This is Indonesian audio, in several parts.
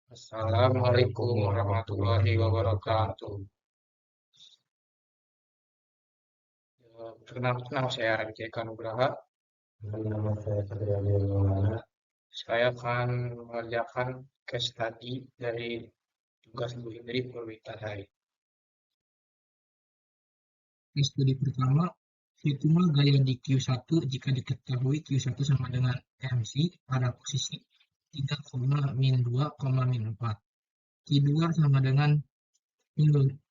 Assalamualaikum warahmatullahi wabarakatuh. Perkenalkan nama saya Raditya Eka Nugraha. Nama saya Satria Maulana. Saya akan mengerjakan case study dari tugas Bu Hindri Purwitahari. Case study pertama, hitunglah gaya di Q1 jika diketahui Q1 sama dengan MC pada posisi 3, min 2, min 4. Q2 sama dengan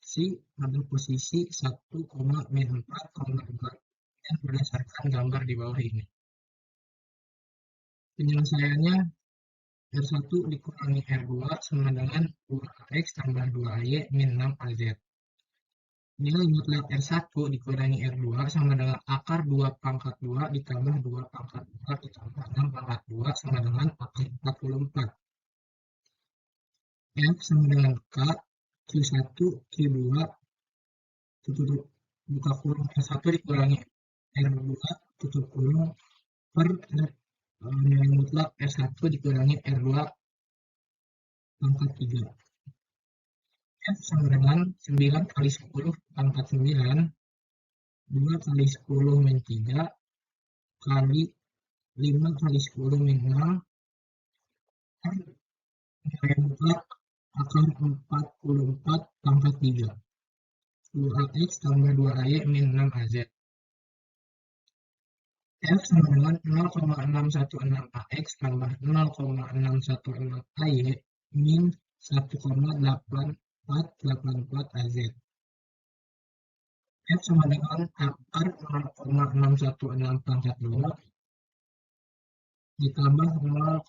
C pada posisi 1, min 4, 4. Dan berdasarkan gambar di bawah ini. Penyelesaiannya R1 dikurangi R2 sama dengan 2AX tambah 2AY min 6AZ. Nilai mutlak R1 dikurangi R2 sama dengan akar 2 pangkat 2 ditambah 2 pangkat 2 ditambah 6 pangkat 2 sama dengan akar 44. F sama dengan K, Q1, Q2, tutup buka kurung R1 dikurangi R2 tutup kurung per nilai mutlak R1 dikurangi R2 pangkat 3. F sama dengan 9 kali 10 pangkat 9, 2 kali 10 min 3, kali 5 kali 10 min 6, kan nilai mutlak akar 44 pangkat 3. 2AX tambah 2AY min 6AZ. F sama dengan 0,616AX tambah 0,616AY min 1,8484AZ. F sama dengan akar 0,616 pangkat 2 ditambah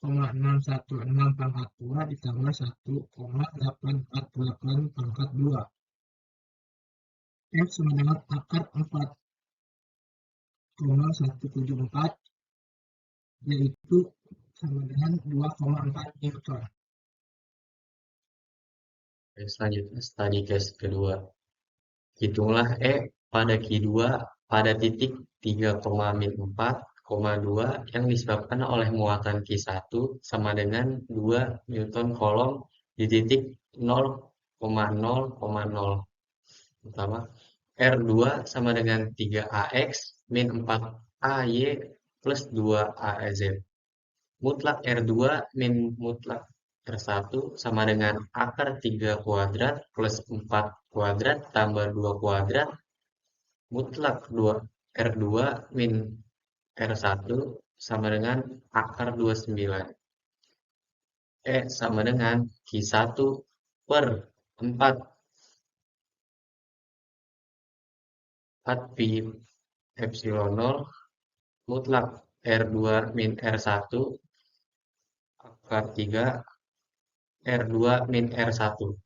0,616 pangkat 2 ditambah 1,848 pangkat 2. F sama dengan akar 4,174 yaitu sama dengan 2,4 Newton. Selanjutnya studi case kedua. Hitunglah E pada Q2 pada titik 3,4,2 yang disebabkan oleh muatan Q1 sama dengan 2 Newton kolom di titik 0,0,0. Pertama, R2 sama dengan 3AX min 4AY plus 2AZ. Mutlak R2 min mutlak R1 sama dengan akar 3 kuadrat plus 4 kuadrat tambah 2 kuadrat. Mutlak R2 min R1 sama dengan akar 29. E sama dengan Q1 per 4 pi epsilon 0 mutlak R2 min R1 akar 3 R2 min R1.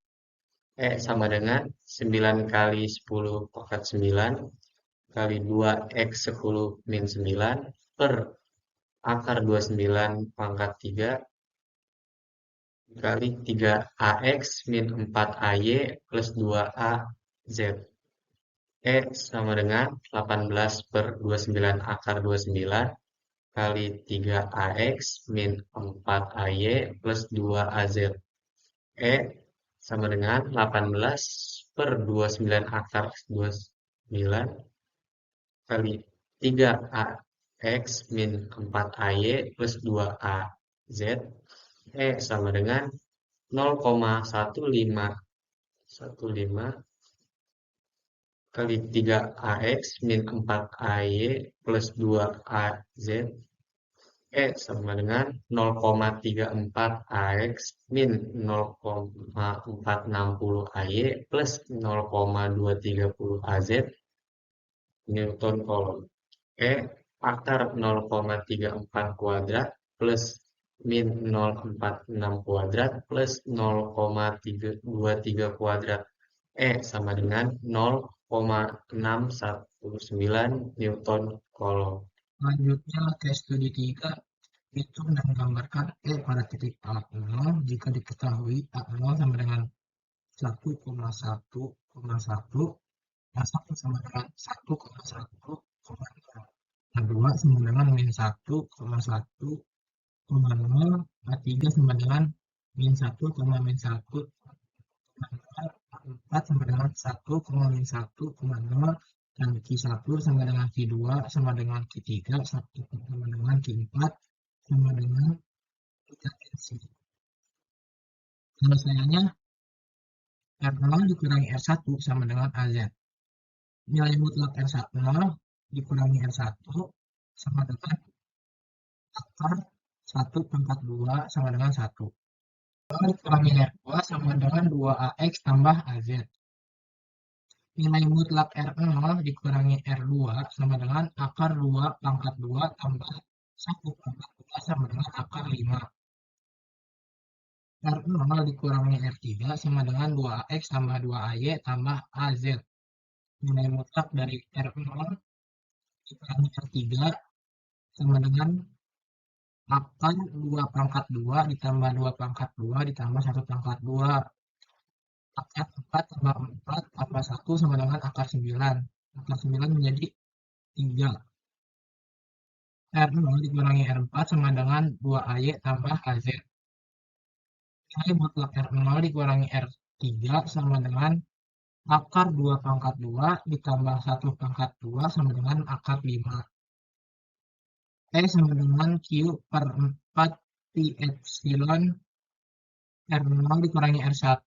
E sama dengan 9 kali 10 pangkat 9 kali 2X 10 min 9 per akar 29 pangkat 3 kali 3AX min 4AY plus 2AZ. E sama dengan 18 per 29 akar 29 kali 3AX min 4AY plus 2AZ. E sama dengan 18 per 29 akar 29 kali 3AX min 4AY plus 2AZ. E sama dengan 0,1515 kali 3AX min 4AY plus 2AZ. E sama dengan 0,34 AX min 0,460 AY plus 0,230 AZ Newton kolom. E akar 0,34 kuadrat plus min 0,46 kuadrat plus 0,323 kuadrat. E sama dengan 0,619 Newton kolom. Selanjutnya case study 3, hitung dan gambarkan E pada titik A0 jika diketahui A0 sama dengan 1,1,1, A1 sama dengan 1,1,0, A2 sama dengan min 1,1,0, A3 sama dengan min 1, min 1, 4 sama dengan 1, min 1, 0, dan Q1 sama dengan Q2 sama dengan Q3, 1 sama dengan Q4 sama dengan potensi. Penyelesaiannya R0 dikurangi R1 sama dengan AZ. Nilai mutlak R10 dikurangi R1 sama dengan akar 1 pangkat 2 sama dengan 1. Dikurangi R2 sama dengan 2AX tambah AZ. Nilai mutlak R0 dikurangi R2 sama dengan akar 2 pangkat 2 tambah 1 pangkat 2 sama dengan akar 5. R0 dikurangi R3 sama dengan 2AX tambah 2AY tambah AZ. Nilai mutlak dari R0 dikurangi R3 sama dengan akar 2 pangkat 2 ditambah 2 pangkat 2 ditambah 1 pangkat 2. Akar 4 tambah 4 tambah 1 sama dengan akar 9. Akar 9 menjadi 3. R0 dikurangi R4 sama dengan 2AY tambah AZ. Nilai mutlak R0 dikurangi R3 sama dengan akar 2 pangkat 2 ditambah 1 pangkat 2 sama dengan akar 5. E sama dengan Q per 4 Pi Epsilon R0 dikurangi R1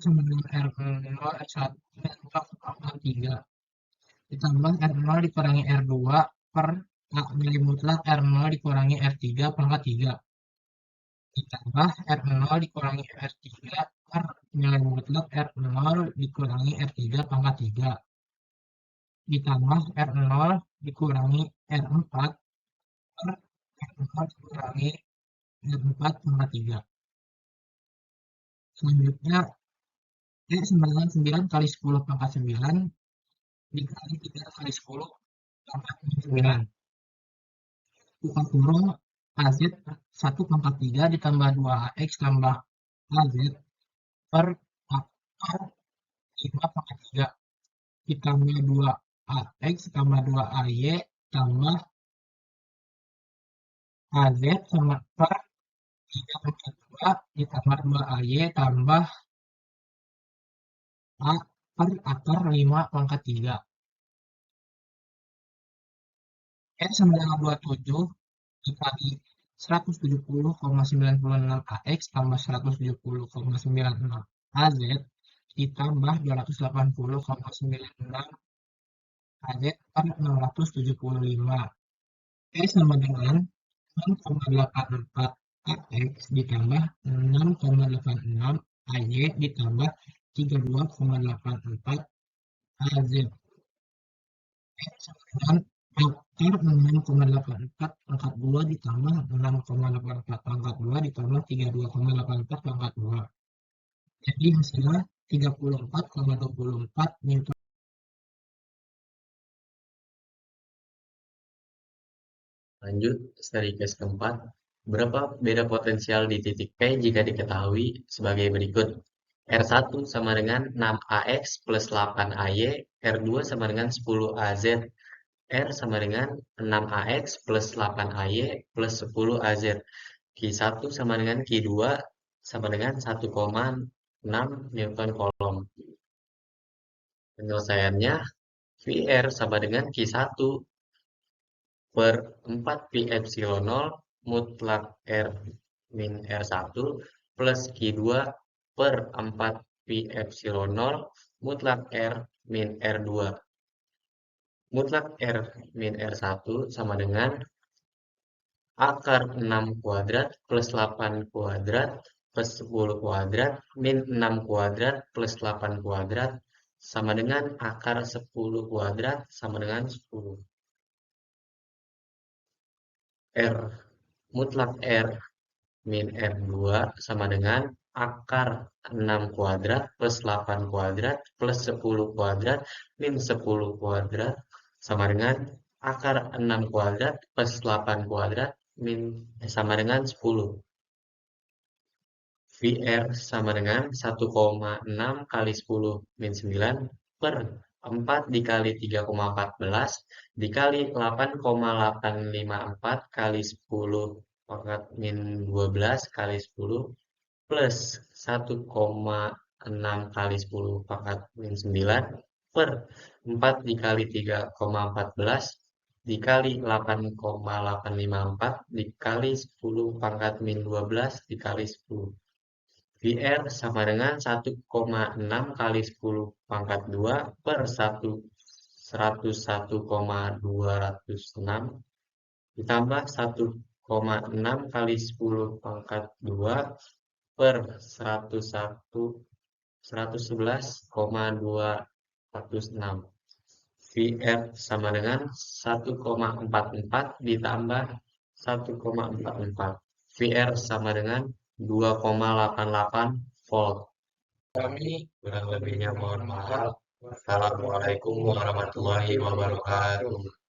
sama dengan R0 R1 pangkat 3 ditambah R0 dikurangi R2 per nilai mutlak R0 dikurangi R3 pangkat 3 ditambah R0 dikurangi R3 per nilai mutlak R0 dikurangi R3 pangkat 3 ditambah R0 dikurangi R4 per R0 dikurangi R4 pangkat 3. Selanjutnya E sama dengan 9 kali 10 pangkat 9 dikali 3 kali 10 pangkat 9. Buka kurung AZ 1 pangkat 3 ditambah 2AX tambah AZ per akar 5 pangkat 3 ditambah 2AX tambah 2AY tambah AZ sama per 3 pangkat 2 ditambah 2AY tambah A per akar 5 pangkat 3. E sama dengan 27 dikali 170,96 AX tambah 170,96 AZ ditambah 280,96 AZ per 675. E sama dengan 6,84 AX ditambah 6,86 AY ditambah 32,84 AZ. E sama dengan akar 6,84 pangkat 2 ditambah 6,84 pangkat 2 ditambah 32,84 pangkat 2. Jadi hasilnya 34,24 Newton. Lanjut, studi case keempat. Berapa beda potensial di titik P jika diketahui sebagai berikut. R1 sama dengan 6AX plus 8AY, R2 sama dengan 10AZ, R sama dengan 6AX plus 8AY plus 10AZ. Q1 sama dengan Q2 sama dengan 1,6 Newton Coulomb. Penyelesaiannya, VR sama dengan Q1 per 4 Pi Epsilon 0 mutlak R min R1 plus Q2 per 4 Pi Epsilon 0 mutlak R min R2. Mutlak R min R1 sama dengan akar 6 kuadrat plus 8 kuadrat plus 10 kuadrat min 6 kuadrat plus 8 kuadrat sama dengan akar 10 kuadrat sama dengan 10. R mutlak R min R2 sama dengan akar 6 kuadrat plus 8 kuadrat plus 10 kuadrat min 10 kuadrat sama dengan akar 6 kuadrat plus 8 kuadrat sama dengan 10. VR sama dengan 1,6 kali 10 min 9 per 4 dikali 3,14 dikali 8,854 kali 10 pangkat min 12 kali 10 plus 1,6 kali 10 pangkat min 9 per 4 dikali 3,14 dikali 8,854 dikali 10 pangkat min 12 dikali 10. VR sama dengan 1,6 kali 10 pangkat 2 per 101,206 ditambah 1,6 kali 10 pangkat 2 per 111,206. VR sama dengan 1,44 ditambah 1,44. VR sama dengan 2,88 volt. Kami kurang lebihnya mohon maaf. Assalamualaikum warahmatullahi wabarakatuh.